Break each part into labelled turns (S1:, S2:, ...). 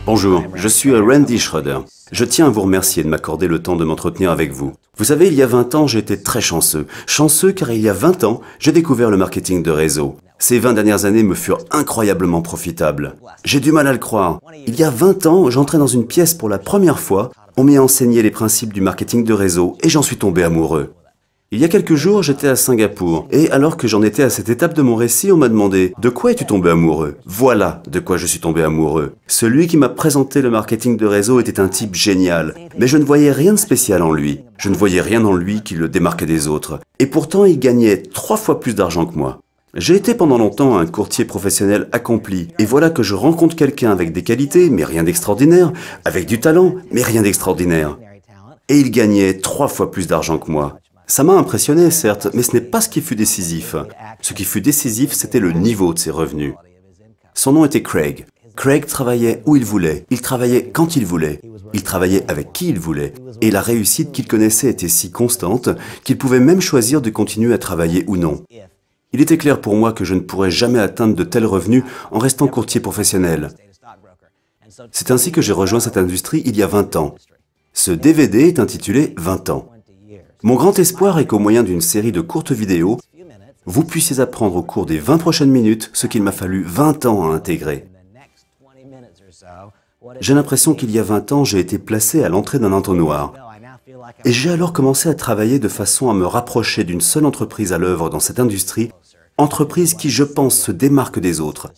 S1: Bonjour, je suis Randy Schroeder. Je tiens à vous remercier de m'accorder le temps de m'entretenir avec vous. Vous savez, il y a 20 ans, j'ai été très chanceux. Chanceux car il y a 20 ans, j'ai découvert le marketing de réseau. Ces 20 dernières années me furent incroyablement profitables. J'ai du mal à le croire. Il y a 20 ans, j'entrais dans une pièce pour la première fois, on m'y a enseigné les principes du marketing de réseau et j'en suis tombé amoureux. Il y a quelques jours, j'étais à Singapour, et alors que j'en étais à cette étape de mon récit, on m'a demandé « De quoi es-tu tombé amoureux ?» Voilà de quoi je suis tombé amoureux. Celui qui m'a présenté le marketing de réseau était un type génial, mais je ne voyais rien de spécial en lui. Je ne voyais rien en lui qui le démarquait des autres. Et pourtant, il gagnait 3 fois plus d'argent que moi. J'ai été pendant longtemps un courtier professionnel accompli, et voilà que je rencontre quelqu'un avec des qualités, mais rien d'extraordinaire, avec du talent, mais rien d'extraordinaire. Et il gagnait 3 fois plus d'argent que moi. Ça m'a impressionné, certes, mais ce n'est pas ce qui fut décisif. Ce qui fut décisif, c'était le niveau de ses revenus. Son nom était Craig. Craig travaillait où il voulait, il travaillait quand il voulait, il travaillait avec qui il voulait, et la réussite qu'il connaissait était si constante qu'il pouvait même choisir de continuer à travailler ou non. Il était clair pour moi que je ne pourrais jamais atteindre de tels revenus en restant courtier professionnel. C'est ainsi que j'ai rejoint cette industrie il y a 20 ans. Ce DVD est intitulé « 20 ans ». Mon grand espoir est qu'au moyen d'une série de courtes vidéos, vous puissiez apprendre au cours des 20 prochaines minutes ce qu'il m'a fallu 20 ans à intégrer. J'ai l'impression qu'il y a 20 ans, j'ai été placé à l'entrée d'un entonnoir. Et j'ai alors commencé à travailler de façon à me rapprocher d'une seule entreprise à l'œuvre dans cette industrie, entreprise qui, je pense, se démarque des autres,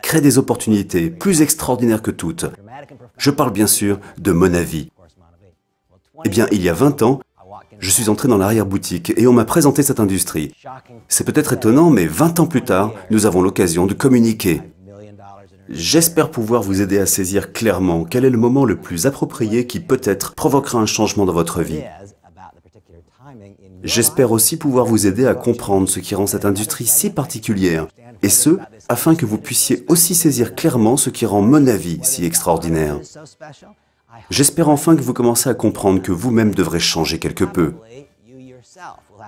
S1: crée des opportunités plus extraordinaires que toutes. Je parle bien sûr de Monavi. Eh bien, il y a 20 ans, je suis entré dans l'arrière-boutique et on m'a présenté cette industrie. C'est peut-être étonnant, mais 20 ans plus tard, nous avons l'occasion de communiquer. J'espère pouvoir vous aider à saisir clairement quel est le moment le plus approprié qui peut-être provoquera un changement dans votre vie. J'espère aussi pouvoir vous aider à comprendre ce qui rend cette industrie si particulière, et ce, afin que vous puissiez aussi saisir clairement ce qui rend Monavi si extraordinaire. J'espère enfin que vous commencez à comprendre que vous-même devrez changer quelque peu.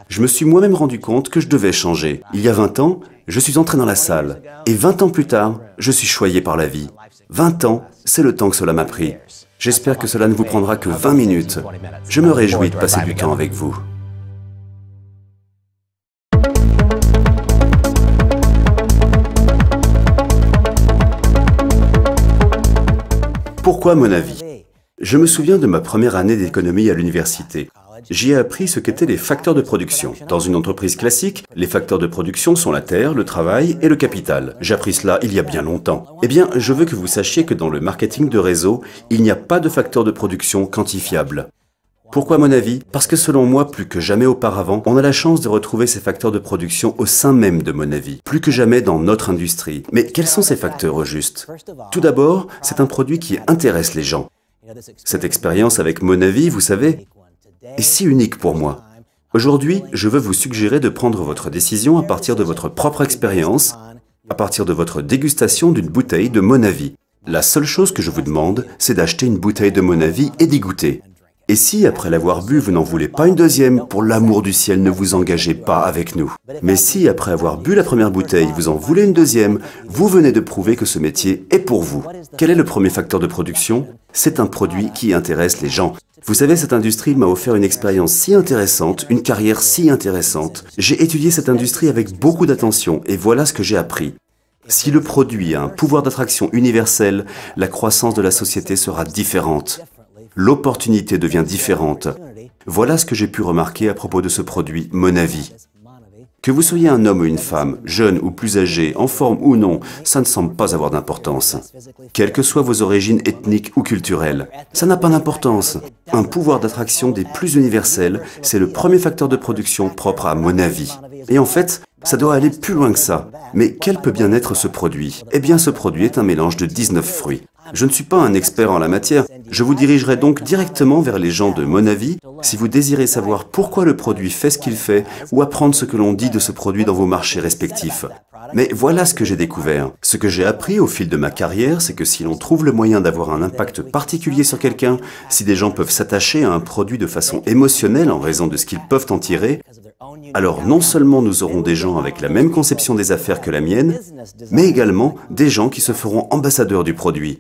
S1: Je me suis moi-même rendu compte que je devais changer. Il y a 20 ans, je suis entré dans la salle. Et 20 ans plus tard, je suis choyé par la vie. 20 ans, c'est le temps que cela m'a pris. J'espère que cela ne vous prendra que 20 minutes. Je me réjouis de passer du temps avec vous. Pourquoi Monavi ? Je me souviens de ma première année d'économie à l'université. J'y ai appris ce qu'étaient les facteurs de production. Dans une entreprise classique, les facteurs de production sont la terre, le travail et le capital. J'ai appris cela il y a bien longtemps. Eh bien, je veux que vous sachiez que dans le marketing de réseau, il n'y a pas de facteurs de production quantifiables. Pourquoi mon avis? Parce que selon moi, plus que jamais auparavant, on a la chance de retrouver ces facteurs de production au sein même de Monavi, plus que jamais dans notre industrie. Mais quels sont ces facteurs au juste? Tout d'abord, c'est un produit qui intéresse les gens. Cette expérience avec Monavi, vous savez, est si unique pour moi. Aujourd'hui, je veux vous suggérer de prendre votre décision à partir de votre propre expérience, à partir de votre dégustation d'une bouteille de Monavi. La seule chose que je vous demande, c'est d'acheter une bouteille de Monavi et d'y goûter. Et si, après l'avoir bu, vous n'en voulez pas une deuxième, pour l'amour du ciel, ne vous engagez pas avec nous. Mais si, après avoir bu la première bouteille, vous en voulez une deuxième, vous venez de prouver que ce métier est pour vous. Quel est le premier facteur de production? C'est un produit qui intéresse les gens. Vous savez, cette industrie m'a offert une expérience si intéressante, une carrière si intéressante. J'ai étudié cette industrie avec beaucoup d'attention, et voilà ce que j'ai appris. Si le produit a un pouvoir d'attraction universel, la croissance de la société sera différente. L'opportunité devient différente. Voilà ce que j'ai pu remarquer à propos de ce produit Monavi. Que vous soyez un homme ou une femme, jeune ou plus âgé, en forme ou non, ça ne semble pas avoir d'importance. Quelles que soient vos origines ethniques ou culturelles, ça n'a pas d'importance. Un pouvoir d'attraction des plus universels, c'est le premier facteur de production propre à Monavi. Et en fait, ça doit aller plus loin que ça. Mais quel peut bien être ce produit? Eh bien, ce produit est un mélange de 19 fruits. Je ne suis pas un expert en la matière, je vous dirigerai donc directement vers les gens de Monavi si vous désirez savoir pourquoi le produit fait ce qu'il fait ou apprendre ce que l'on dit de ce produit dans vos marchés respectifs. Mais voilà ce que j'ai découvert. Ce que j'ai appris au fil de ma carrière, c'est que si l'on trouve le moyen d'avoir un impact particulier sur quelqu'un, si des gens peuvent s'attacher à un produit de façon émotionnelle en raison de ce qu'ils peuvent en tirer, alors non seulement nous aurons des gens avec la même conception des affaires que la mienne, mais également des gens qui se feront ambassadeurs du produit.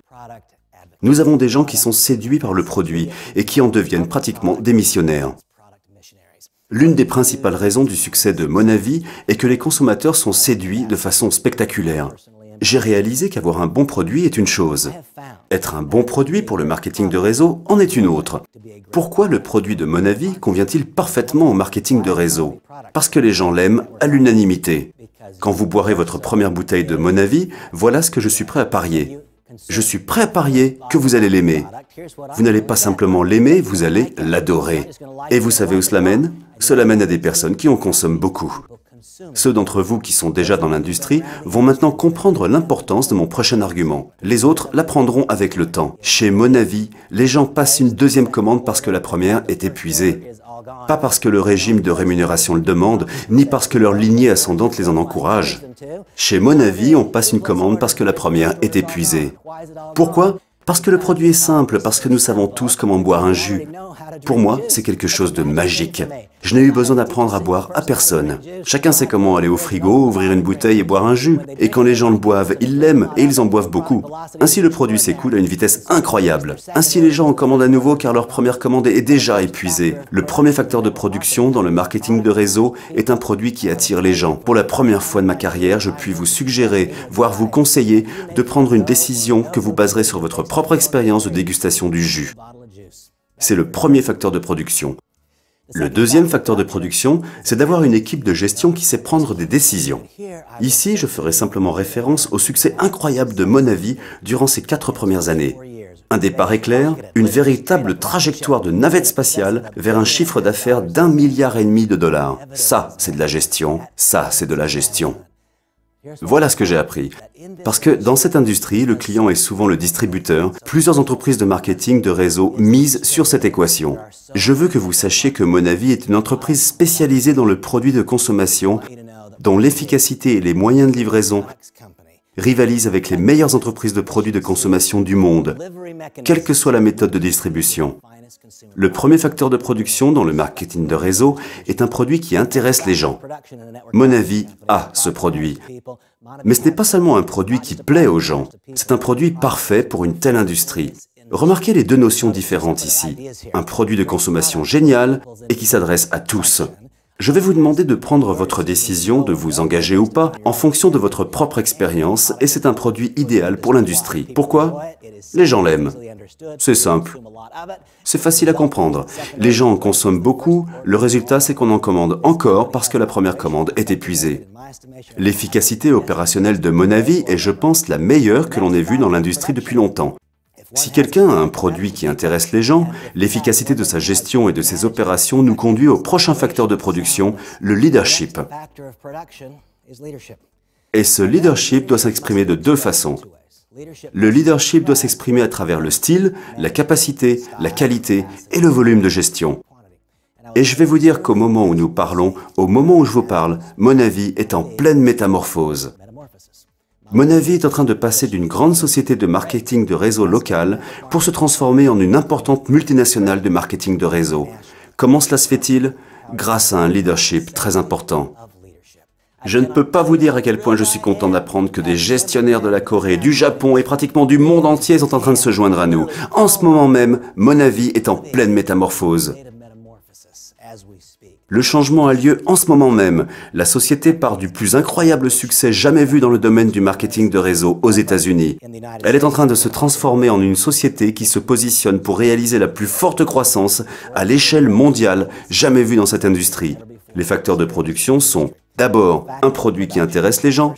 S1: Nous avons des gens qui sont séduits par le produit et qui en deviennent pratiquement des missionnaires. L'une des principales raisons du succès de Mon Avis est que les consommateurs sont séduits de façon spectaculaire. J'ai réalisé qu'avoir un bon produit est une chose. Être un bon produit pour le marketing de réseau en est une autre. Pourquoi le produit de Mon Avis convient-il parfaitement au marketing de réseau? Parce que les gens l'aiment à l'unanimité. Quand vous boirez votre première bouteille de Mon Avis, voilà ce que je suis prêt à parier. Je suis prêt à parier que vous allez l'aimer. Vous n'allez pas simplement l'aimer, vous allez l'adorer. Et vous savez où cela mène? Cela mène à des personnes qui en consomment beaucoup. Ceux d'entre vous qui sont déjà dans l'industrie vont maintenant comprendre l'importance de mon prochain argument. Les autres l'apprendront avec le temps. Chez Mon Avis, les gens passent une deuxième commande parce que la première est épuisée. Pas parce que le régime de rémunération le demande, ni parce que leur lignée ascendante les en encourage. Chez Mon Avis, on passe une commande parce que la première est épuisée. Pourquoi? Parce que le produit est simple, parce que nous savons tous comment boire un jus. Pour moi, c'est quelque chose de magique. Je n'ai eu besoin d'apprendre à boire à personne. Chacun sait comment aller au frigo, ouvrir une bouteille et boire un jus. Et quand les gens le boivent, ils l'aiment et ils en boivent beaucoup. Ainsi, le produit s'écoule à une vitesse incroyable. Ainsi, les gens en commandent à nouveau car leur première commande est déjà épuisée. Le premier facteur de production dans le marketing de réseau est un produit qui attire les gens. Pour la première fois de ma carrière, je puis vous suggérer, voire vous conseiller, de prendre une décision que vous baserez sur votre propre expérience de dégustation du jus. C'est le premier facteur de production. Le deuxième facteur de production, c'est d'avoir une équipe de gestion qui sait prendre des décisions. Ici, je ferai simplement référence au succès incroyable de Mon Avis durant ces 4 premières années. Un départ éclair, une véritable trajectoire de navette spatiale vers un chiffre d'affaires d'1,5 milliard de dollars. Ça, c'est de la gestion. Ça, c'est de la gestion. Voilà ce que j'ai appris. Parce que dans cette industrie, le client est souvent le distributeur. Plusieurs entreprises de marketing de réseau misent sur cette équation. Je veux que vous sachiez que Mon Avis est une entreprise spécialisée dans le produit de consommation, dont l'efficacité et les moyens de livraison rivalisent avec les meilleures entreprises de produits de consommation du monde, quelle que soit la méthode de distribution. Le premier facteur de production dans le marketing de réseau est un produit qui intéresse les gens. Mon Avis a ce produit. Mais ce n'est pas seulement un produit qui plaît aux gens, c'est un produit parfait pour une telle industrie. Remarquez les deux notions différentes ici. Un produit de consommation génial et qui s'adresse à tous. Je vais vous demander de prendre votre décision de vous engager ou pas en fonction de votre propre expérience et c'est un produit idéal pour l'industrie. Pourquoi? Les gens l'aiment. C'est simple. C'est facile à comprendre. Les gens en consomment beaucoup, le résultat c'est qu'on en commande encore parce que la première commande est épuisée. L'efficacité opérationnelle de Mon Avis est, je pense, la meilleure que l'on ait vue dans l'industrie depuis longtemps. Si quelqu'un a un produit qui intéresse les gens, l'efficacité de sa gestion et de ses opérations nous conduit au prochain facteur de production, le leadership. Et ce leadership doit s'exprimer de deux façons. Le leadership doit s'exprimer à travers le style, la capacité, la qualité et le volume de gestion. Et je vais vous dire qu'au moment où nous parlons, au moment où je vous parle, Mon Avis est en pleine métamorphose. Mon Avis est en train de passer d'une grande société de marketing de réseau local pour se transformer en une importante multinationale de marketing de réseau. Comment cela se fait-il? Grâce à un leadership très important. Je ne peux pas vous dire à quel point je suis content d'apprendre que des gestionnaires de la Corée, du Japon et pratiquement du monde entier sont en train de se joindre à nous. En ce moment même, Mon Avis est en pleine métamorphose. Le changement a lieu en ce moment même. La société part du plus incroyable succès jamais vu dans le domaine du marketing de réseau aux États-Unis. Elle est en train de se transformer en une société qui se positionne pour réaliser la plus forte croissance à l'échelle mondiale jamais vue dans cette industrie. Les facteurs de production sont d'abord un produit qui intéresse les gens,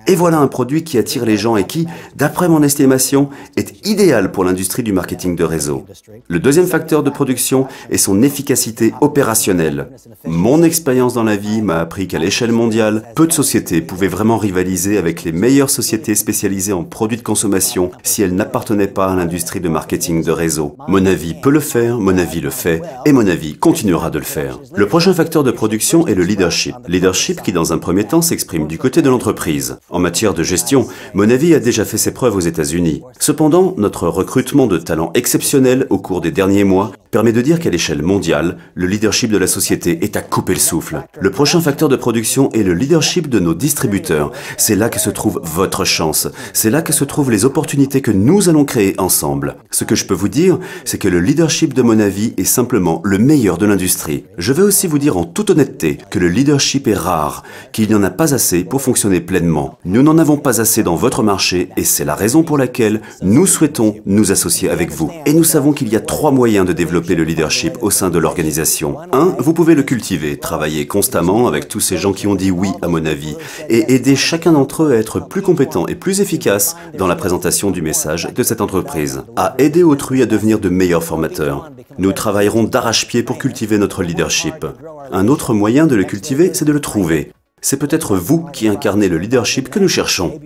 S1: et voilà un produit qui attire les gens et qui, d'après mon estimation, est idéal pour l'industrie du marketing de réseau. Le deuxième facteur de production est son efficacité opérationnelle. Mon expérience dans la vie m'a appris qu'à l'échelle mondiale, peu de sociétés pouvaient vraiment rivaliser avec les meilleures sociétés spécialisées en produits de consommation si elles n'appartenaient pas à l'industrie de marketing de réseau. Mon Avis peut le faire, Mon Avis le fait, et Mon Avis continuera de le faire. Le prochain facteur de production est le leadership. Leadership qui, dans un premier temps, s'exprime du côté de l'entreprise. En matière de gestion, Mon Avis a déjà fait ses preuves aux États-Unis. Cependant, notre recrutement de talents exceptionnels au cours des derniers mois permet de dire qu'à l'échelle mondiale, le leadership de la société est à couper le souffle. Le prochain facteur de production est le leadership de nos distributeurs. C'est là que se trouve votre chance. C'est là que se trouvent les opportunités que nous allons créer ensemble. Ce que je peux vous dire, c'est que le leadership de Mon Avis est simplement le meilleur de l'industrie. Je vais aussi vous dire en toute honnêteté que le leadership est rare, qu'il n'y en a pas assez pour fonctionner pleinement. Nous n'en avons pas assez dans votre marché et c'est la raison pour laquelle nous souhaitons nous associer avec vous. Et nous savons qu'il y a 3 moyens de développer le leadership au sein de l'organisation. 1. Vous pouvez le cultiver, travailler constamment avec tous ces gens qui ont dit oui à Mon Avis et aider chacun d'entre eux à être plus compétent et plus efficace dans la présentation du message de cette entreprise, à aider autrui à devenir de meilleurs formateurs. Nous travaillerons d'arrache-pied pour cultiver notre leadership. Un autre moyen de le cultiver, c'est de le trouver. C'est peut-être vous qui incarnez le leadership que nous cherchons.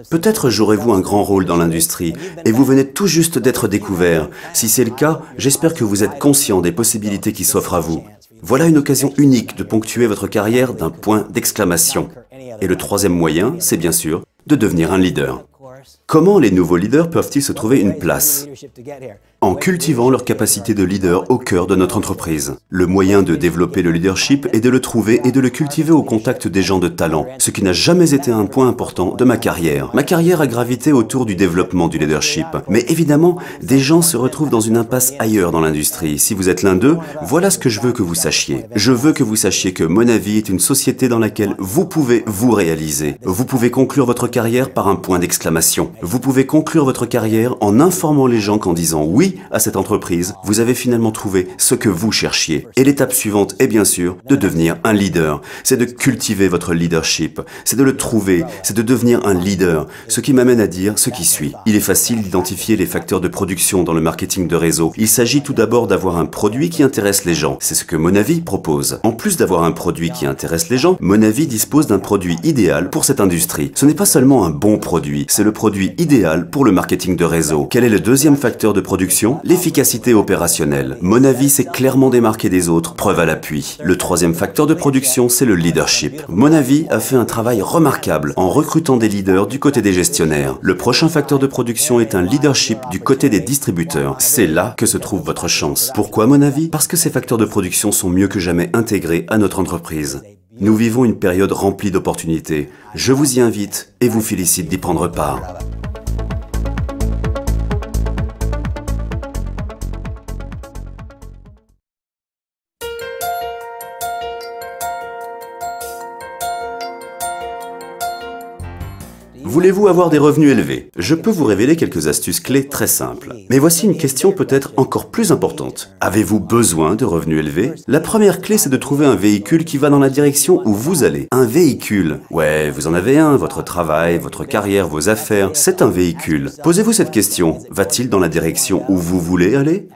S1: Peut-être jouerez-vous un grand rôle dans l'industrie et vous venez tout juste d'être découvert. Si c'est le cas, j'espère que vous êtes conscient des possibilités qui s'offrent à vous. Voilà une occasion unique de ponctuer votre carrière d'un point d'exclamation. Et le troisième moyen, c'est bien sûr de devenir un leader. Comment les nouveaux leaders peuvent-ils se trouver une place? En cultivant leur capacité de leader au cœur de notre entreprise. Le moyen de développer le leadership est de le trouver et de le cultiver au contact des gens de talent, ce qui n'a jamais été un point important de ma carrière. Ma carrière a gravité autour du développement du leadership. Mais évidemment, des gens se retrouvent dans une impasse ailleurs dans l'industrie. Si vous êtes l'un d'eux, voilà ce que je veux que vous sachiez. Je veux que vous sachiez que Mon Avis est une société dans laquelle vous pouvez vous réaliser. Vous pouvez conclure votre carrière par un point d'exclamation. Vous pouvez conclure votre carrière en informant les gens qu'en disant oui à cette entreprise, vous avez finalement trouvé ce que vous cherchiez. Et l'étape suivante est bien sûr de devenir un leader. C'est de cultiver votre leadership. C'est de le trouver. C'est de devenir un leader. Ce qui m'amène à dire ce qui suit. Il est facile d'identifier les facteurs de production dans le marketing de réseau. Il s'agit tout d'abord d'avoir un produit qui intéresse les gens. C'est ce que Mon Avis propose. En plus d'avoir un produit qui intéresse les gens, Mon Avis dispose d'un produit idéal pour cette industrie. Ce n'est pas seulement un bon produit, c'est le produit idéal pour le marketing de réseau. Quel est le deuxième facteur de production? L'efficacité opérationnelle. Mon Avis s'est clairement démarqué des autres, preuve à l'appui. Le troisième facteur de production, c'est le leadership. Mon Avis a fait un travail remarquable en recrutant des leaders du côté des gestionnaires. Le prochain facteur de production est un leadership du côté des distributeurs. C'est là que se trouve votre chance. Pourquoi Mon Avis? Parce que ces facteurs de production sont mieux que jamais intégrés à notre entreprise. Nous vivons une période remplie d'opportunités. Je vous y invite et vous félicite d'y prendre part. Voulez-vous avoir des revenus élevés? Je peux vous révéler quelques astuces clés très simples. Mais voici une question peut-être encore plus importante. Avez-vous besoin de revenus élevés? La première clé, c'est de trouver un véhicule qui va dans la direction où vous allez. Un véhicule. Ouais, vous en avez un, votre travail, votre carrière, vos affaires. C'est un véhicule. Posez-vous cette question. Va-t-il dans la direction où vous voulez aller?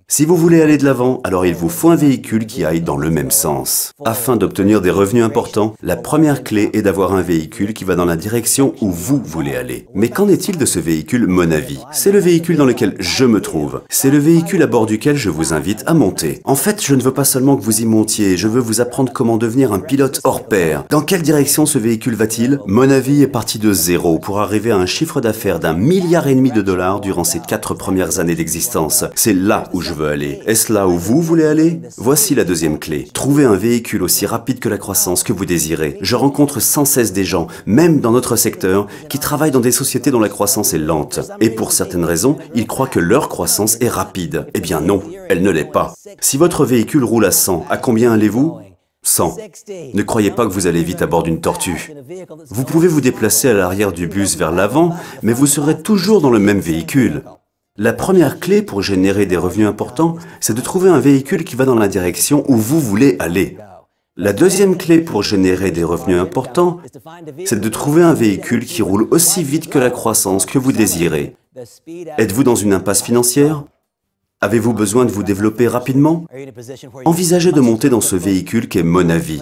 S1: Si vous voulez aller de l'avant, alors il vous faut un véhicule qui aille dans le même sens. Afin d'obtenir des revenus importants, la première clé est d'avoir un véhicule qui va dans la direction où vous voulez aller. Mais qu'en est-il de ce véhicule Mon Avis? C'est le véhicule dans lequel je me trouve. C'est le véhicule à bord duquel je vous invite à monter. En fait, je ne veux pas seulement que vous y montiez, je veux vous apprendre comment devenir un pilote hors pair. Dans quelle direction ce véhicule va-t-il? Mon Avis est parti de zéro pour arriver à un chiffre d'affaires d'1,5 milliard de dollars durant ses 4 premières années d'existence. C'est là où je veux aller. Est-ce là où vous voulez aller? Voici la deuxième clé. Trouvez un véhicule aussi rapide que la croissance que vous désirez. Je rencontre sans cesse des gens, même dans notre secteur, qui travaillent dans des sociétés dont la croissance est lente. Et pour certaines raisons, ils croient que leur croissance est rapide. Eh bien non, elle ne l'est pas. Si votre véhicule roule à 100, à combien allez-vous? 100. Ne croyez pas que vous allez vite à bord d'une tortue. Vous pouvez vous déplacer à l'arrière du bus vers l'avant, mais vous serez toujours dans le même véhicule. La première clé pour générer des revenus importants, c'est de trouver un véhicule qui va dans la direction où vous voulez aller. La deuxième clé pour générer des revenus importants, c'est de trouver un véhicule qui roule aussi vite que la croissance que vous désirez. Êtes-vous dans une impasse financière? Avez-vous besoin de vous développer rapidement? Envisagez de monter dans ce véhicule qu'est Mon Avis.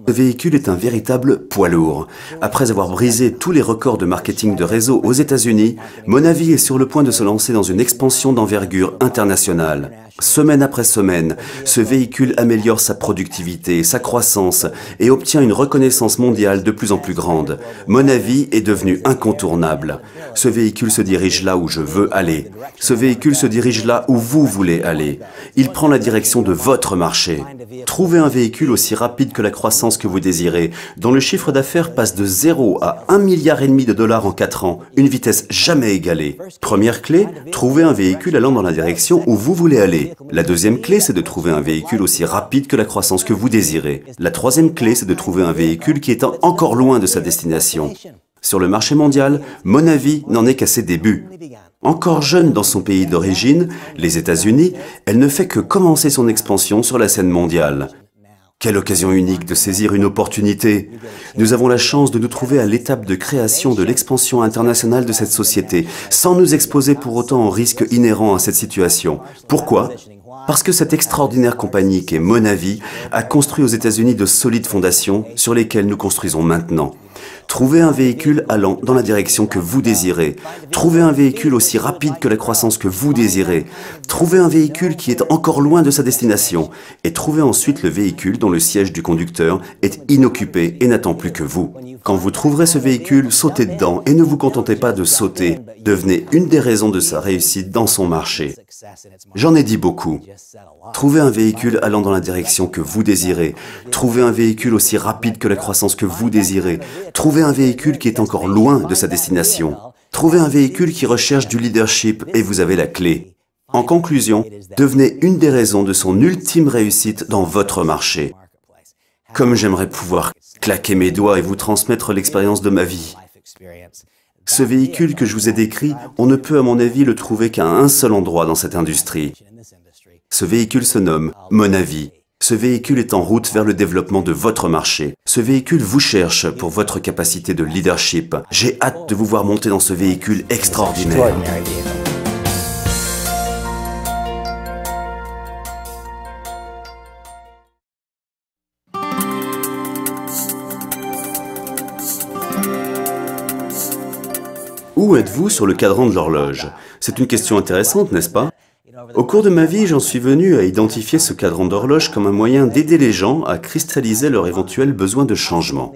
S1: Ce véhicule est un véritable poids lourd. Après avoir brisé tous les records de marketing de réseau aux États-Unis, Mon Avis est sur le point de se lancer dans une expansion d'envergure internationale. Semaine après semaine, ce véhicule améliore sa productivité, sa croissance et obtient une reconnaissance mondiale de plus en plus grande. Monavi est devenu incontournable. Ce véhicule se dirige là où je veux aller. Ce véhicule se dirige là où vous voulez aller. Il prend la direction de votre marché. Trouvez un véhicule aussi rapide que la croissance que vous désirez, dont le chiffre d'affaires passe de 0 à 1,5 milliard de dollars en 4 ans, une vitesse jamais égalée. Première clé, trouvez un véhicule allant dans la direction où vous voulez aller. La deuxième clé, c'est de trouver un véhicule aussi rapide que la croissance que vous désirez. La troisième clé, c'est de trouver un véhicule qui est encore loin de sa destination. Sur le marché mondial, Monavi n'en est qu'à ses débuts. Encore jeune dans son pays d'origine, les États-Unis, elle ne fait que commencer son expansion sur la scène mondiale. Quelle occasion unique de saisir une opportunité! Nous avons la chance de nous trouver à l'étape de création de l'expansion internationale de cette société, sans nous exposer pour autant aux risques inhérents à cette situation. Pourquoi? Parce que cette extraordinaire compagnie qu'est Monavi a construit aux États-Unis de solides fondations sur lesquelles nous construisons maintenant. Trouvez un véhicule allant dans la direction que vous désirez. Trouvez un véhicule aussi rapide que la croissance que vous désirez. Trouvez un véhicule qui est encore loin de sa destination. Et trouvez ensuite le véhicule dont le siège du conducteur est inoccupé et n'attend plus que vous. Quand vous trouverez ce véhicule, sautez dedans et ne vous contentez pas de sauter. Devenez une des raisons de sa réussite dans son marché. J'en ai dit beaucoup. Trouvez un véhicule allant dans la direction que vous désirez. Trouvez un véhicule aussi rapide que la croissance que vous désirez. Trouvez un véhicule qui est encore loin de sa destination. Trouvez un véhicule qui recherche du leadership et vous avez la clé. En conclusion, devenez une des raisons de son ultime réussite dans votre marché. Comme j'aimerais pouvoir claquer mes doigts et vous transmettre l'expérience de ma vie. Ce véhicule que je vous ai décrit, on ne peut à mon avis le trouver qu'à un seul endroit dans cette industrie. Ce véhicule se nomme Monavi. Ce véhicule est en route vers le développement de votre marché. Ce véhicule vous cherche pour votre capacité de leadership. J'ai hâte de vous voir monter dans ce véhicule extraordinaire. Où êtes-vous sur le cadran de l'horloge? C'est une question intéressante, n'est-ce pas? Au cours de ma vie, j'en suis venu à identifier ce cadran d'horloge comme un moyen d'aider les gens à cristalliser leur éventuel besoin de changement.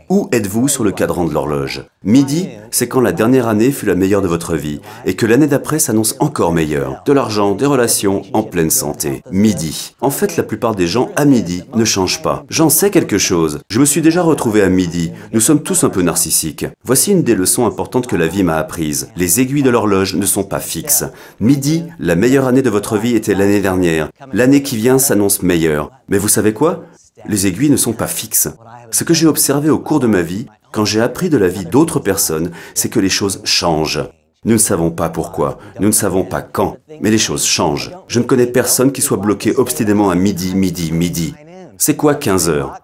S1: Où êtes-vous sur le cadran de l'horloge? Midi, c'est quand la dernière année fut la meilleure de votre vie et que l'année d'après s'annonce encore meilleure. De l'argent, des relations, en pleine santé. Midi. En fait, la plupart des gens à midi ne changent pas. J'en sais quelque chose. Je me suis déjà retrouvé à midi. Nous sommes tous un peu narcissiques. Voici une des leçons importantes que la vie m'a apprises. Les aiguilles de l'horloge ne sont pas fixes. Midi, la meilleure année de votre vie était l'année dernière. L'année qui vient s'annonce meilleure. Mais vous savez quoi? Les aiguilles ne sont pas fixes. Ce que j'ai observé au cours de ma vie, quand j'ai appris de la vie d'autres personnes, c'est que les choses changent. Nous ne savons pas pourquoi, nous ne savons pas quand, mais les choses changent. Je ne connais personne qui soit bloqué obstinément à midi. C'est quoi 15 heures?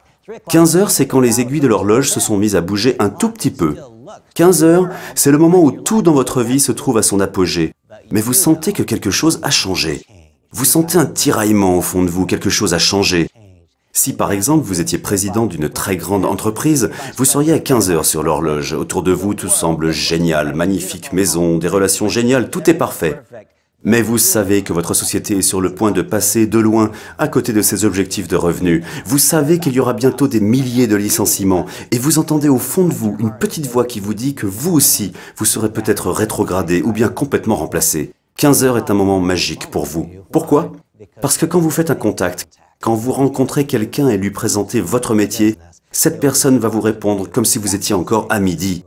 S1: 15 heures, c'est quand les aiguilles de l'horloge se sont mises à bouger un tout petit peu. 15 heures, c'est le moment où tout dans votre vie se trouve à son apogée. Mais vous sentez que quelque chose a changé. Vous sentez un tiraillement au fond de vous, quelque chose a changé. Si par exemple vous étiez président d'une très grande entreprise, vous seriez à 15 heures sur l'horloge. Autour de vous, tout semble génial, magnifique maison, des relations géniales, tout est parfait. Mais vous savez que votre société est sur le point de passer de loin à côté de ses objectifs de revenus. Vous savez qu'il y aura bientôt des milliers de licenciements et vous entendez au fond de vous une petite voix qui vous dit que vous aussi, vous serez peut-être rétrogradé ou bien complètement remplacé. 15 heures est un moment magique pour vous. Pourquoi? Parce que quand vous faites un contact, quand vous rencontrez quelqu'un et lui présentez votre métier, cette personne va vous répondre comme si vous étiez encore à midi.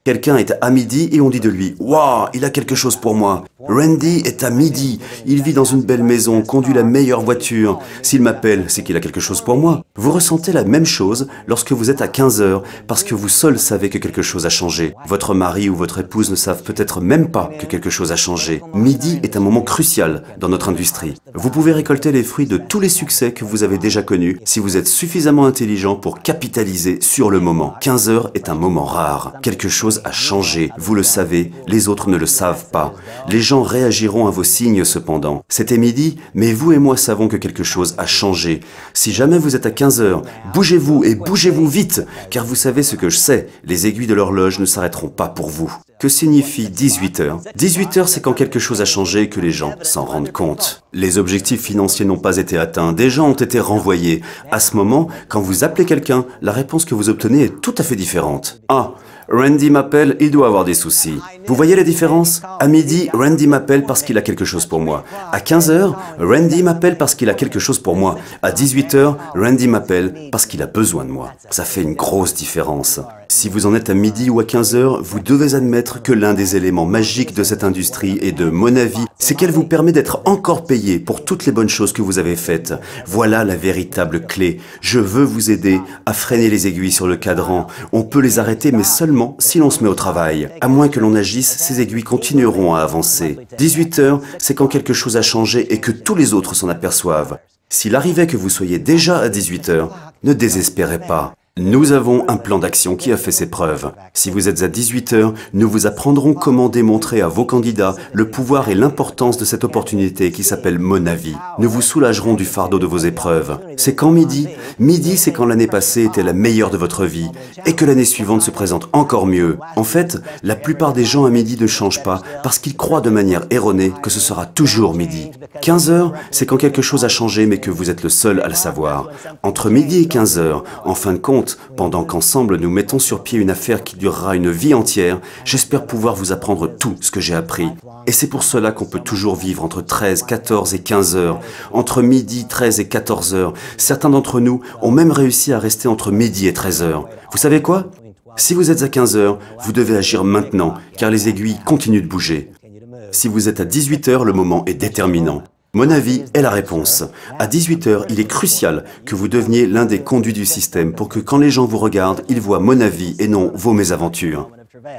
S1: Quelqu'un est à midi et on dit de lui « Waouh, il a quelque chose pour moi !» Randy est à midi, il vit dans une belle maison, conduit la meilleure voiture. S'il m'appelle, c'est qu'il a quelque chose pour moi. Vous ressentez la même chose lorsque vous êtes à 15 heures, parce que vous seul savez que quelque chose a changé. Votre mari ou votre épouse ne savent peut-être même pas que quelque chose a changé. Midi est un moment crucial dans notre industrie. Vous pouvez récolter les fruits de tous les succès que vous avez déjà connus si vous êtes suffisamment intelligent pour capitaliser sur le moment. 15 heures est un moment rare. Quelque chose a changé. Vous le savez, les autres ne le savent pas. Les gens réagiront à vos signes cependant. C'était midi, mais vous et moi savons que quelque chose a changé. Si jamais vous êtes à 15 heures, bougez-vous et bougez-vous vite, car vous savez ce que je sais, les aiguilles de l'horloge ne s'arrêteront pas pour vous. Que signifie 18 heures? 18 heures, c'est quand quelque chose a changé et que les gens s'en rendent compte. Les objectifs financiers n'ont pas été atteints, des gens ont été renvoyés. À ce moment, quand vous appelez quelqu'un, la réponse que vous obtenez est tout à fait différente. Ah, Randy m'appelle, il doit avoir des soucis. Vous voyez la différence? À midi, Randy m'appelle parce qu'il a quelque chose pour moi. À 15 heures, Randy m'appelle parce qu'il a quelque chose pour moi. À 18 heures, Randy m'appelle parce qu'il a besoin de moi. Ça fait une grosse différence. Si vous en êtes à midi ou à 15 heures, vous devez admettre que l'un des éléments magiques de cette industrie et de Monavi, c'est qu'elle vous permet d'être encore payé pour toutes les bonnes choses que vous avez faites. Voilà la véritable clé. Je veux vous aider à freiner les aiguilles sur le cadran. On peut les arrêter, mais seulement si l'on se met au travail. À moins que l'on agisse, ces aiguilles continueront à avancer. 18 heures, c'est quand quelque chose a changé et que tous les autres s'en aperçoivent. S'il arrivait que vous soyez déjà à 18 heures, ne désespérez pas. Nous avons un plan d'action qui a fait ses preuves. Si vous êtes à 18 heures, nous vous apprendrons comment démontrer à vos candidats le pouvoir et l'importance de cette opportunité qui s'appelle Monavi. Nous vous soulagerons du fardeau de vos épreuves. C'est quand midi? Midi, c'est quand l'année passée était la meilleure de votre vie et que l'année suivante se présente encore mieux. En fait, la plupart des gens à midi ne changent pas parce qu'ils croient de manière erronée que ce sera toujours midi. 15 heures, c'est quand quelque chose a changé mais que vous êtes le seul à le savoir. Entre midi et 15 heures, en fin de compte, pendant qu'ensemble nous mettons sur pied une affaire qui durera une vie entière, j'espère pouvoir vous apprendre tout ce que j'ai appris. Et c'est pour cela qu'on peut toujours vivre entre 13, 14 et 15 heures. Entre midi, 13 et 14 heures. Certains d'entre nous ont même réussi à rester entre midi et 13 heures. Vous savez quoi? Si vous êtes à 15 heures, vous devez agir maintenant, car les aiguilles continuent de bouger. Si vous êtes à 18 heures, le moment est déterminant. Monavi est la réponse. À 18 heures, il est crucial que vous deveniez l'un des conduits du système pour que quand les gens vous regardent, ils voient Monavi et non vos mésaventures.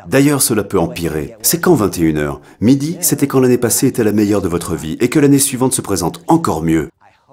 S1: D'ailleurs, cela peut empirer. C'est quand 21 heures? Midi, c'était quand l'année passée était la meilleure de votre vie et que l'année suivante se présente encore mieux.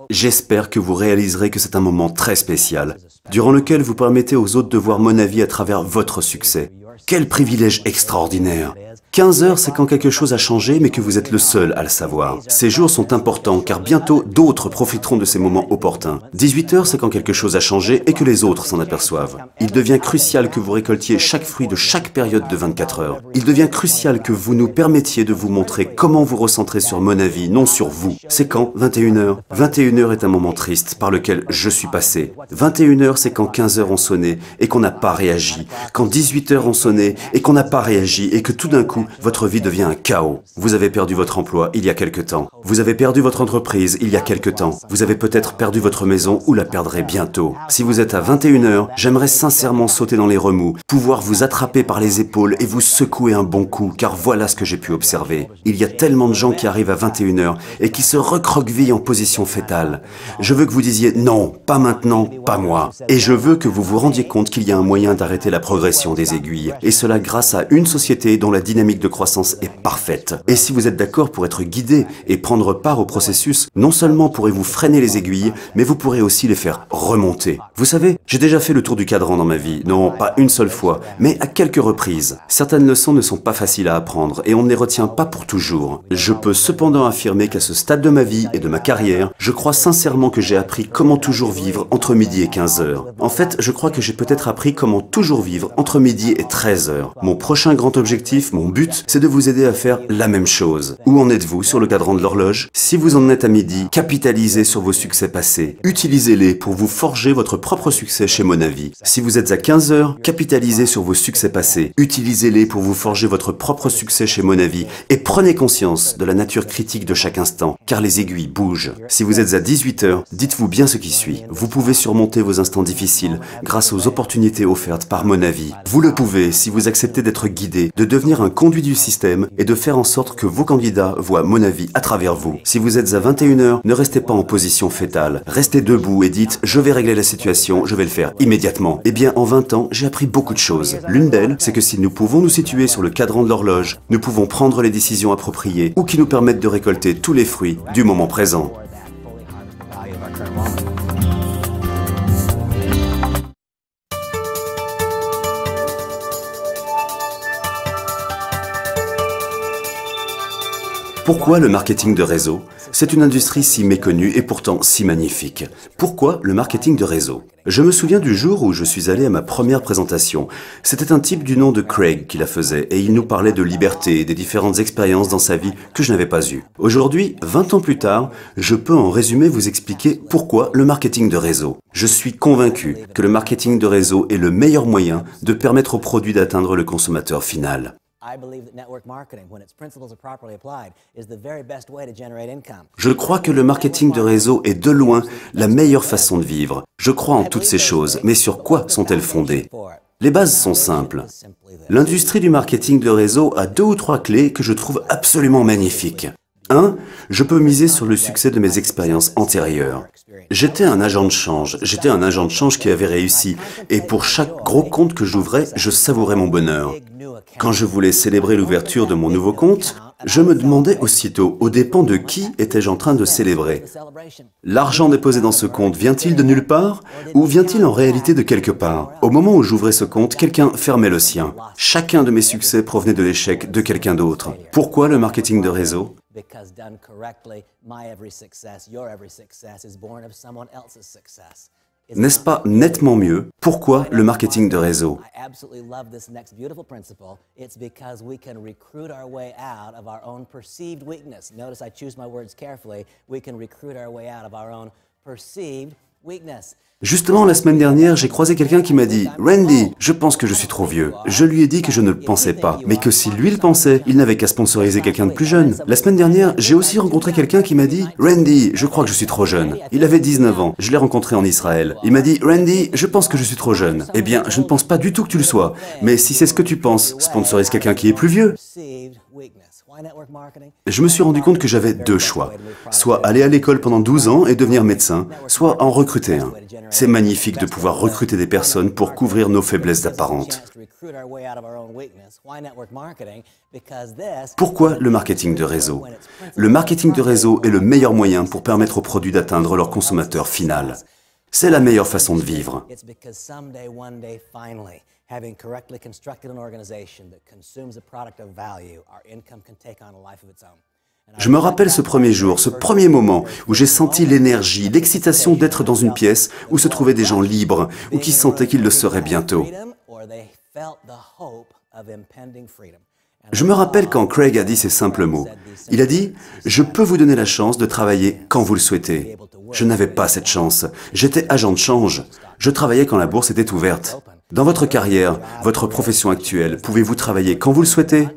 S1: J'espère que vous réaliserez que c'est un moment très spécial, durant lequel vous permettez aux autres de voir Monavi à travers votre succès. Quel privilège extraordinaire! 15 heures, c'est quand quelque chose a changé, mais que vous êtes le seul à le savoir. Ces jours sont importants, car bientôt, d'autres profiteront de ces moments opportuns. 18 heures, c'est quand quelque chose a changé et que les autres s'en aperçoivent. Il devient crucial que vous récoltiez chaque fruit de chaque période de 24 heures. Il devient crucial que vous nous permettiez de vous montrer comment vous recentrer sur Monavi, non sur vous. C'est quand 21 heures? 21 heures est un moment triste par lequel je suis passé. 21 heures, c'est quand 15 heures ont sonné et qu'on n'a pas réagi. Quand 18 heures ont sonné et qu'on n'a pas réagi et que tout d'un coup, votre vie devient un chaos. Vous avez perdu votre emploi il y a quelque temps. Vous avez perdu votre entreprise il y a quelque temps. Vous avez peut-être perdu votre maison ou la perdrez bientôt. Si vous êtes à 21 heures, j'aimerais sincèrement sauter dans les remous, pouvoir vous attraper par les épaules et vous secouer un bon coup, car voilà ce que j'ai pu observer. Il y a tellement de gens qui arrivent à 21 heures et qui se recroquevillent en position fétale. Je veux que vous disiez non, pas maintenant, pas moi. Et je veux que vous vous rendiez compte qu'il y a un moyen d'arrêter la progression des aiguilles. Et cela grâce à une société dont la dynamique de croissance est parfaite. Et si vous êtes d'accord pour être guidé et prendre part au processus, non seulement pourrez-vous freiner les aiguilles, mais vous pourrez aussi les faire remonter. Vous savez, j'ai déjà fait le tour du cadran dans ma vie, non pas une seule fois, mais à quelques reprises. Certaines leçons ne sont pas faciles à apprendre et on ne les retient pas pour toujours. Je peux cependant affirmer qu'à ce stade de ma vie et de ma carrière, je crois sincèrement que j'ai appris comment toujours vivre entre midi et 15 heures. En fait, je crois que j'ai peut-être appris comment toujours vivre entre midi et 13 heures. Mon prochain grand objectif, mon but, c'est de vous aider à faire la même chose. Où en êtes-vous sur le cadran de l'horloge? Si vous en êtes à midi, capitalisez sur vos succès passés. Utilisez-les pour vous forger votre propre succès chez Monavi. Si vous êtes à 15 heures, capitalisez sur vos succès passés. Utilisez-les pour vous forger votre propre succès chez Monavi et prenez conscience de la nature critique de chaque instant, car les aiguilles bougent. Si vous êtes à 18 heures, dites-vous bien ce qui suit. Vous pouvez surmonter vos instants difficiles grâce aux opportunités offertes par Monavi. Vous le pouvez si vous acceptez d'être guidé, de devenir un conduit du système et de faire en sorte que vos candidats voient Monavi à travers vous. Si vous êtes à 21 heures, ne restez pas en position fétale. Restez debout et dites « Je vais régler la situation, je vais le faire immédiatement ». Eh bien, en 20 ans, j'ai appris beaucoup de choses. L'une d'elles, c'est que si nous pouvons nous situer sur le cadran de l'horloge, nous pouvons prendre les décisions appropriées ou qui nous permettent de récolter tous les fruits du moment présent. Pourquoi le marketing de réseau? C'est une industrie si méconnue et pourtant si magnifique. Pourquoi le marketing de réseau? Je me souviens du jour où je suis allé à ma première présentation. C'était un type du nom de Craig qui la faisait et il nous parlait de liberté et des différentes expériences dans sa vie que je n'avais pas eues. Aujourd'hui, 20 ans plus tard, je peux en résumé vous expliquer pourquoi le marketing de réseau. Je suis convaincu que le marketing de réseau est le meilleur moyen de permettre au produit d'atteindre le consommateur final. Je crois que le marketing de réseau est de loin la meilleure façon de vivre. Je crois en toutes ces choses, mais sur quoi sont-elles fondées? Les bases sont simples. L'industrie du marketing de réseau a 2 ou 3 clés que je trouve absolument magnifiques. 1. Je peux miser sur le succès de mes expériences antérieures. J'étais un agent de change qui avait réussi, et pour chaque gros compte que j'ouvrais, je savourais mon bonheur. Quand je voulais célébrer l'ouverture de mon nouveau compte, je me demandais aussitôt aux dépens de qui étais-je en train de célébrer. L'argent déposé dans ce compte vient-il de nulle part ou vient-il en réalité de quelque part? Au moment où j'ouvrais ce compte, quelqu'un fermait le sien. Chacun de mes succès provenait de l'échec de quelqu'un d'autre. Pourquoi le marketing de réseau? N'est-ce pas nettement mieux? Pourquoi le marketing de réseau? Justement, la semaine dernière, j'ai croisé quelqu'un qui m'a dit « Randy, je pense que je suis trop vieux. » Je lui ai dit que je ne le pensais pas, mais que si lui le pensait, il n'avait qu'à sponsoriser quelqu'un de plus jeune. La semaine dernière, j'ai aussi rencontré quelqu'un qui m'a dit « Randy, je crois que je suis trop jeune. » Il avait 19 ans. Je l'ai rencontré en Israël. Il m'a dit « Randy, je pense que je suis trop jeune. » Eh bien, je ne pense pas du tout que tu le sois. Mais si c'est ce que tu penses, sponsorise quelqu'un qui est plus vieux. Je me suis rendu compte que j'avais 2 choix. Soit aller à l'école pendant 12 ans et devenir médecin, soit en recruter un. C'est magnifique de pouvoir recruter des personnes pour couvrir nos faiblesses apparentes. Pourquoi le marketing de réseau? Le marketing de réseau est le meilleur moyen pour permettre aux produits d'atteindre leur consommateur final. C'est la meilleure façon de vivre. Having correctly constructed an organization that consumes a product of value, our income can take on a life of its own. Je me rappelle ce premier jour, ce premier moment où j'ai senti l'énergie, l'excitation d'être dans une pièce où se trouvaient des gens libres ou qui sentaient qu'ils le seraient bientôt. Je me rappelle quand Craig a dit ces simples mots. Il a dit « Je peux vous donner la chance de travailler quand vous le souhaitez. » Je n'avais pas cette chance. J'étais agent de change. Je travaillais quand la bourse était ouverte. Dans votre carrière, votre profession actuelle, pouvez-vous travailler quand vous le souhaitez?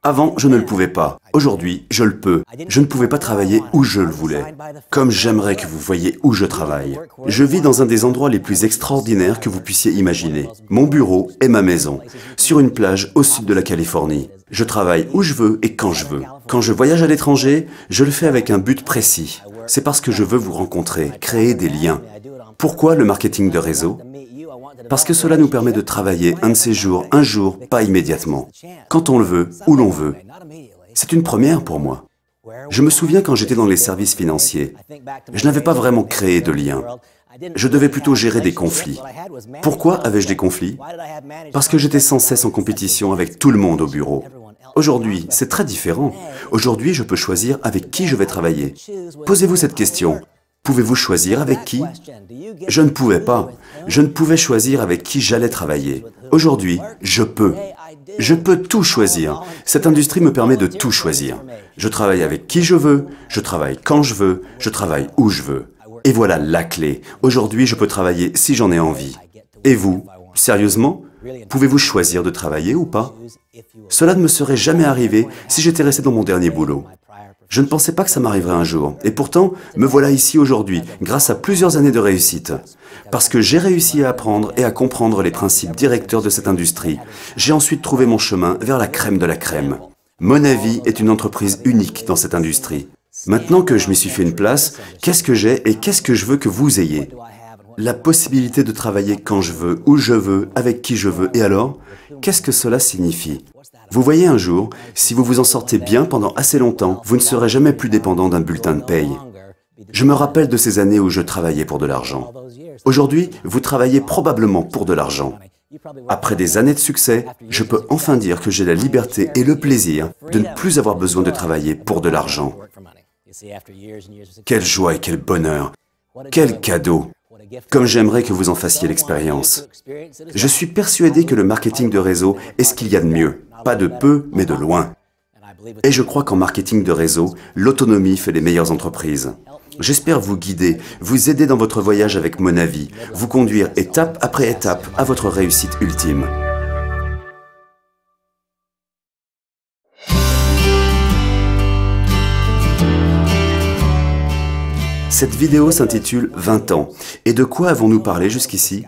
S1: Avant, je ne le pouvais pas. Aujourd'hui, je le peux. Je ne pouvais pas travailler où je le voulais. Comme j'aimerais que vous voyiez où je travaille. Je vis dans un des endroits les plus extraordinaires que vous puissiez imaginer. Mon bureau est ma maison, sur une plage au sud de la Californie. Je travaille où je veux et quand je veux. Quand je voyage à l'étranger, je le fais avec un but précis. C'est parce que je veux vous rencontrer, créer des liens. Pourquoi le marketing de réseau? Parce que cela nous permet de travailler un de ces jours, un jour, pas immédiatement. Quand on le veut, où l'on veut. C'est une première pour moi. Je me souviens quand j'étais dans les services financiers, je n'avais pas vraiment créé de liens. Je devais plutôt gérer des conflits. Pourquoi avais-je des conflits? Parce que j'étais sans cesse en compétition avec tout le monde au bureau. Aujourd'hui, c'est très différent. Aujourd'hui, je peux choisir avec qui je vais travailler. Posez-vous cette question. Pouvez-vous choisir avec qui? Je ne pouvais pas. Je ne pouvais choisir avec qui j'allais travailler. Aujourd'hui, je peux. Je peux tout choisir. Cette industrie me permet de tout choisir. Je travaille avec qui je veux, je travaille quand je veux, je travaille où je veux. Et voilà la clé. Aujourd'hui, je peux travailler si j'en ai envie. Et vous, sérieusement, pouvez-vous choisir de travailler ou pas? Cela ne me serait jamais arrivé si j'étais resté dans mon dernier boulot. Je ne pensais pas que ça m'arriverait un jour. Et pourtant, me voilà ici aujourd'hui, grâce à plusieurs années de réussite. Parce que j'ai réussi à apprendre et à comprendre les principes directeurs de cette industrie. J'ai ensuite trouvé mon chemin vers la crème de la crème. Monavi est une entreprise unique dans cette industrie. Maintenant que je m'y suis fait une place, qu'est-ce que j'ai et qu'est-ce que je veux que vous ayez? La possibilité de travailler quand je veux, où je veux, avec qui je veux. Et alors, qu'est-ce que cela signifie? Vous voyez un jour, si vous vous en sortez bien pendant assez longtemps, vous ne serez jamais plus dépendant d'un bulletin de paye. Je me rappelle de ces années où je travaillais pour de l'argent. Aujourd'hui, vous travaillez probablement pour de l'argent. Après des années de succès, je peux enfin dire que j'ai la liberté et le plaisir de ne plus avoir besoin de travailler pour de l'argent. Quelle joie et quel bonheur! Quel cadeau! Comme j'aimerais que vous en fassiez l'expérience. Je suis persuadé que le marketing de réseau est ce qu'il y a de mieux. Pas de peu, mais de loin. Et je crois qu'en marketing de réseau, l'autonomie fait les meilleures entreprises. J'espère vous guider, vous aider dans votre voyage avec Monavi, vous conduire étape après étape à votre réussite ultime. Cette vidéo s'intitule 20 ans. Et de quoi avons-nous parlé jusqu'ici?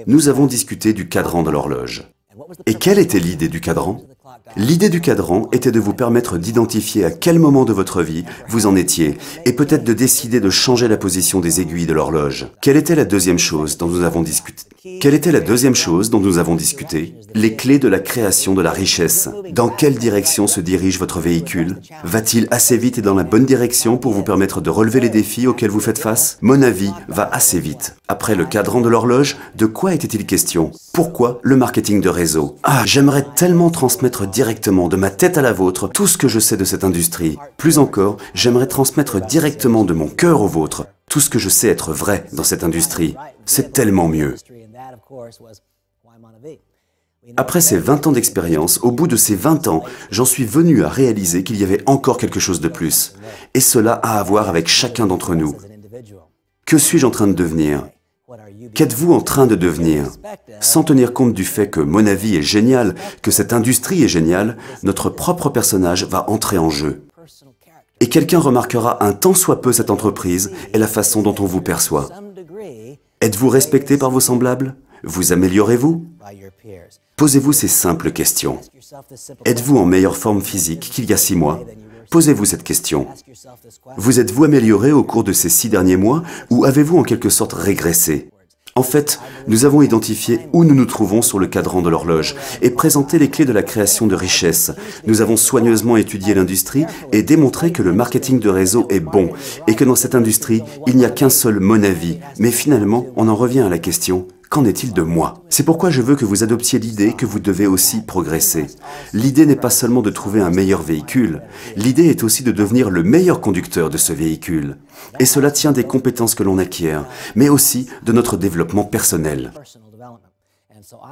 S1: Nous avons discuté du cadran de l'horloge. Et quelle était l'idée du cadran? L'idée du cadran était de vous permettre d'identifier à quel moment de votre vie vous en étiez, et peut-être de décider de changer la position des aiguilles de l'horloge. Quelle était la deuxième chose dont nous avons discuté? Les clés de la création de la richesse. Dans quelle direction se dirige votre véhicule? Va-t-il assez vite et dans la bonne direction pour vous permettre de relever les défis auxquels vous faites face? Monavi va assez vite. Après le cadran de l'horloge, de quoi était-il question? Pourquoi le marketing de réseau? Ah, j'aimerais tellement transmettre directement de ma tête à la vôtre tout ce que je sais de cette industrie. Plus encore, j'aimerais transmettre directement de mon cœur au vôtre tout ce que je sais être vrai dans cette industrie. C'est tellement mieux. Après ces 20 ans d'expérience, au bout de ces 20 ans, j'en suis venu à réaliser qu'il y avait encore quelque chose de plus. Et cela a à voir avec chacun d'entre nous. Que suis-je en train de devenir? Qu'êtes-vous en train de devenir? Sans tenir compte du fait que Monavi est génial, que cette industrie est géniale, notre propre personnage va entrer en jeu. Et quelqu'un remarquera un tant soit peu cette entreprise et la façon dont on vous perçoit. Êtes-vous respecté par vos semblables? Vous améliorez-vous? Posez-vous ces simples questions. Êtes-vous en meilleure forme physique qu'il y a 6 mois? Posez-vous cette question. Vous êtes-vous amélioré au cours de ces 6 derniers mois ou avez-vous en quelque sorte régressé? En fait, nous avons identifié où nous nous trouvons sur le cadran de l'horloge et présenté les clés de la création de richesse. Nous avons soigneusement étudié l'industrie et démontré que le marketing de réseau est bon et que dans cette industrie, il n'y a qu'un seul Monavi. Mais finalement, on en revient à la question: qu'en est-il de moi? C'est pourquoi je veux que vous adoptiez l'idée que vous devez aussi progresser. L'idée n'est pas seulement de trouver un meilleur véhicule, l'idée est aussi de devenir le meilleur conducteur de ce véhicule. Et cela tient des compétences que l'on acquiert, mais aussi de notre développement personnel.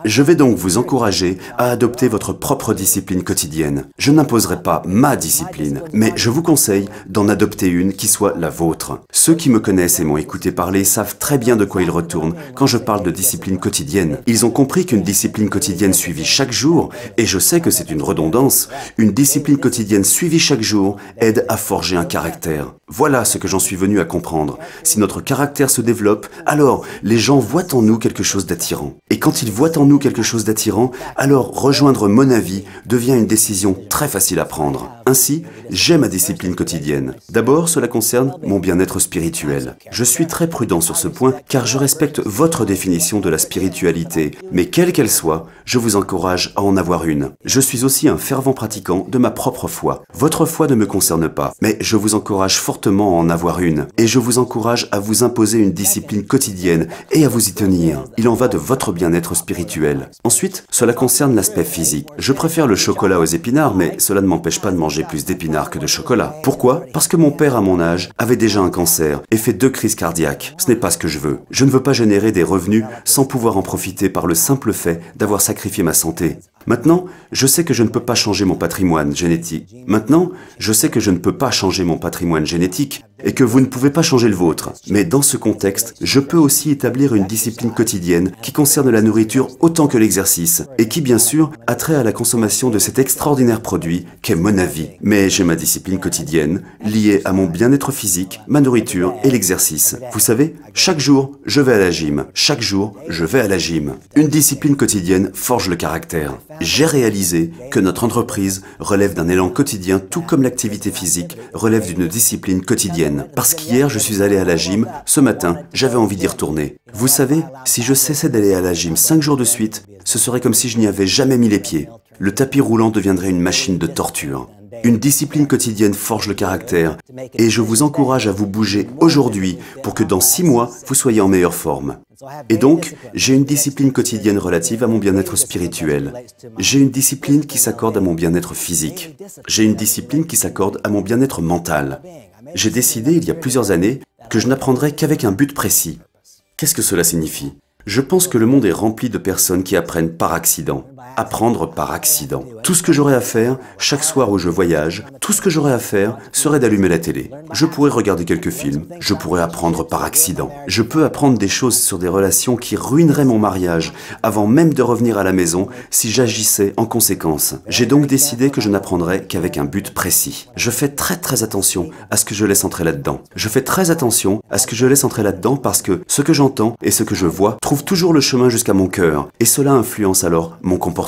S1: Je vais donc vous encourager à adopter votre propre discipline quotidienne. Je n'imposerai pas ma discipline, mais je vous conseille d'en adopter une qui soit la vôtre. Ceux qui me connaissent et m'ont écouté parler savent très bien de quoi ils retournent quand je parle de discipline quotidienne. Ils ont compris qu'une discipline quotidienne suivie chaque jour, et je sais que c'est une redondance, une discipline quotidienne suivie chaque jour aide à forger un caractère. Voilà ce que j'en suis venu à comprendre. Si notre caractère se développe, alors les gens voient en nous quelque chose d'attirant. Et quand ils voient en nous quelque chose d'attirant, alors rejoindre Monavi devient une décision très facile à prendre. Ainsi, j'ai ma discipline quotidienne. D'abord, cela concerne mon bien-être spirituel. Je suis très prudent sur ce point car je respecte votre définition de la spiritualité, mais quelle qu'elle soit, je vous encourage à en avoir une. Je suis aussi un fervent pratiquant de ma propre foi. Votre foi ne me concerne pas, mais je vous encourage fortement à en avoir une. Et je vous encourage à vous imposer une discipline quotidienne et à vous y tenir. Il en va de votre bien-être spirituel. Ensuite, cela concerne l'aspect physique. Je préfère le chocolat aux épinards, mais cela ne m'empêche pas de manger plus d'épinards que de chocolat. Pourquoi? Parce que mon père, à mon âge, avait déjà un cancer et fait 2 crises cardiaques. Ce n'est pas ce que je veux. Je ne veux pas générer des revenus sans pouvoir en profiter par le simple fait d'avoir sacrifié ma santé. Maintenant, je sais que je ne peux pas changer mon patrimoine génétique. Et que vous ne pouvez pas changer le vôtre. Mais dans ce contexte, je peux aussi établir une discipline quotidienne qui concerne la nourriture autant que l'exercice et qui, bien sûr, a trait à la consommation de cet extraordinaire produit qu'est Monavi. Mais j'ai ma discipline quotidienne liée à mon bien-être physique, ma nourriture et l'exercice. Vous savez, chaque jour, je vais à la gym. Chaque jour, je vais à la gym. Une discipline quotidienne forge le caractère. J'ai réalisé que notre entreprise relève d'un élan quotidien tout comme l'activité physique relève d'une discipline quotidienne. Parce qu'hier, je suis allé à la gym, ce matin, j'avais envie d'y retourner. Vous savez, si je cessais d'aller à la gym 5 jours de suite, ce serait comme si je n'y avais jamais mis les pieds. Le tapis roulant deviendrait une machine de torture. Une discipline quotidienne forge le caractère et je vous encourage à vous bouger aujourd'hui pour que dans 6 mois, vous soyez en meilleure forme. Et donc, j'ai une discipline quotidienne relative à mon bien-être spirituel. J'ai une discipline qui s'accorde à mon bien-être physique. J'ai une discipline qui s'accorde à mon bien-être mental. J'ai décidé il y a plusieurs années que je n'apprendrai qu'avec un but précis. Qu'est-ce que cela signifie? Je pense que le monde est rempli de personnes qui apprennent par accident. Apprendre par accident. Tout ce que j'aurais à faire, chaque soir où je voyage, tout ce que j'aurais à faire serait d'allumer la télé. Je pourrais regarder quelques films, je pourrais apprendre par accident. Je peux apprendre des choses sur des relations qui ruineraient mon mariage avant même de revenir à la maison si j'agissais en conséquence. J'ai donc décidé que je n'apprendrais qu'avec un but précis. Je fais très attention à ce que je laisse entrer là-dedans. Je fais très attention à ce que je laisse entrer là-dedans parce que ce que j'entends et ce que je vois trouve toujours le chemin jusqu'à mon cœur et cela influence alors mon comportement.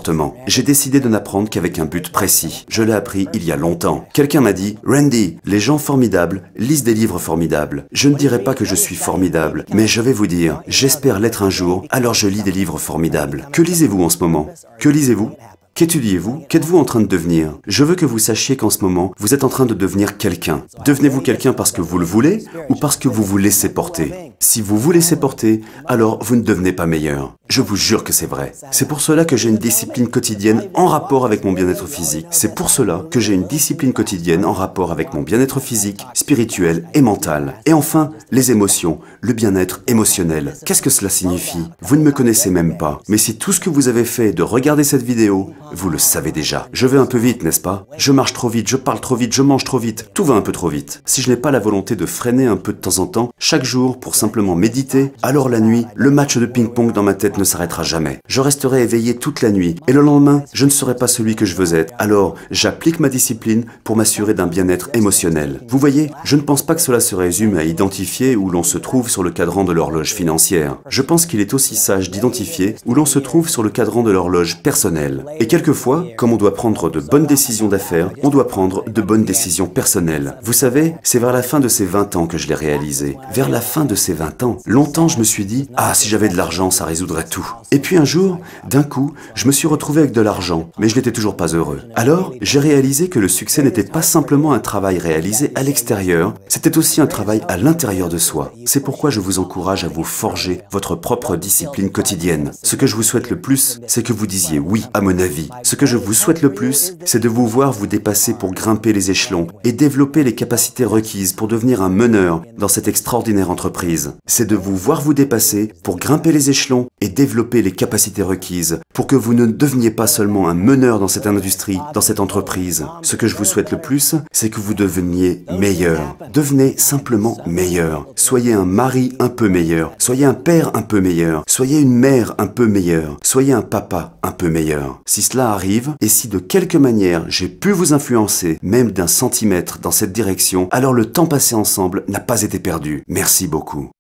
S1: J'ai décidé de n'apprendre qu'avec un but précis. Je l'ai appris il y a longtemps. Quelqu'un m'a dit « Randy, les gens formidables lisent des livres formidables. Je ne dirais pas que je suis formidable, mais je vais vous dire, j'espère l'être un jour, alors je lis des livres formidables. » Que lisez-vous en ce moment? Que lisez-vous? Qu'étudiez-vous? Qu'êtes-vous en train de devenir? Je veux que vous sachiez qu'en ce moment, vous êtes en train de devenir quelqu'un. Devenez-vous quelqu'un parce que vous le voulez ou parce que vous vous laissez porter? Si vous vous laissez porter, alors vous ne devenez pas meilleur. Je vous jure que c'est vrai. C'est pour cela que j'ai une discipline quotidienne en rapport avec mon bien-être physique. C'est pour cela que j'ai une discipline quotidienne en rapport avec mon bien-être physique, spirituel et mental. Et enfin, les émotions, le bien-être émotionnel. Qu'est-ce que cela signifie? Vous ne me connaissez même pas. Mais si tout ce que vous avez fait de regarder cette vidéo, vous le savez déjà. Je vais un peu vite, n'est-ce pas? Je marche trop vite, je parle trop vite, je mange trop vite. Tout va un peu trop vite. Si je n'ai pas la volonté de freiner un peu de temps en temps, chaque jour pour simplement méditer, alors la nuit, le match de ping-pong dans ma tête ne s'arrêtera jamais. Je resterai éveillé toute la nuit et le lendemain, je ne serai pas celui que je veux être. Alors, j'applique ma discipline pour m'assurer d'un bien-être émotionnel. Vous voyez, je ne pense pas que cela se résume à identifier où l'on se trouve sur le cadran de l'horloge financière. Je pense qu'il est aussi sage d'identifier où l'on se trouve sur le cadran de l'horloge personnelle. Et quelquefois, comme on doit prendre de bonnes décisions d'affaires, on doit prendre de bonnes décisions personnelles. Vous savez, c'est vers la fin de ces 20 ans que je l'ai réalisé. Vers la fin de ces 20 ans, longtemps je me suis dit « Ah, si j'avais de l'argent, ça résoudrait tout ». Et puis un jour, d'un coup, je me suis retrouvé avec de l'argent, mais je n'étais toujours pas heureux. Alors, j'ai réalisé que le succès n'était pas simplement un travail réalisé à l'extérieur, c'était aussi un travail à l'intérieur de soi. C'est pourquoi je vous encourage à vous forger votre propre discipline quotidienne. Ce que je vous souhaite le plus, c'est que vous disiez oui à mon avis. Ce que je vous souhaite le plus, c'est de vous voir vous dépasser pour grimper les échelons et développer les capacités requises pour devenir un meneur dans cette extraordinaire entreprise. C'est de vous voir vous dépasser pour grimper les échelons et développer les capacités requises pour que vous ne deveniez pas seulement un meneur dans cette industrie, dans cette entreprise. Ce que je vous souhaite le plus, c'est que vous deveniez meilleur. Devenez simplement meilleur. Soyez un mari un peu meilleur. Soyez un père un peu meilleur. Soyez une mère un peu meilleure. Soyez un papa un peu meilleur. Si cela arrive, et si de quelque manière j'ai pu vous influencer, même d'1 centimètre dans cette direction, alors le temps passé ensemble n'a pas été perdu. Merci beaucoup.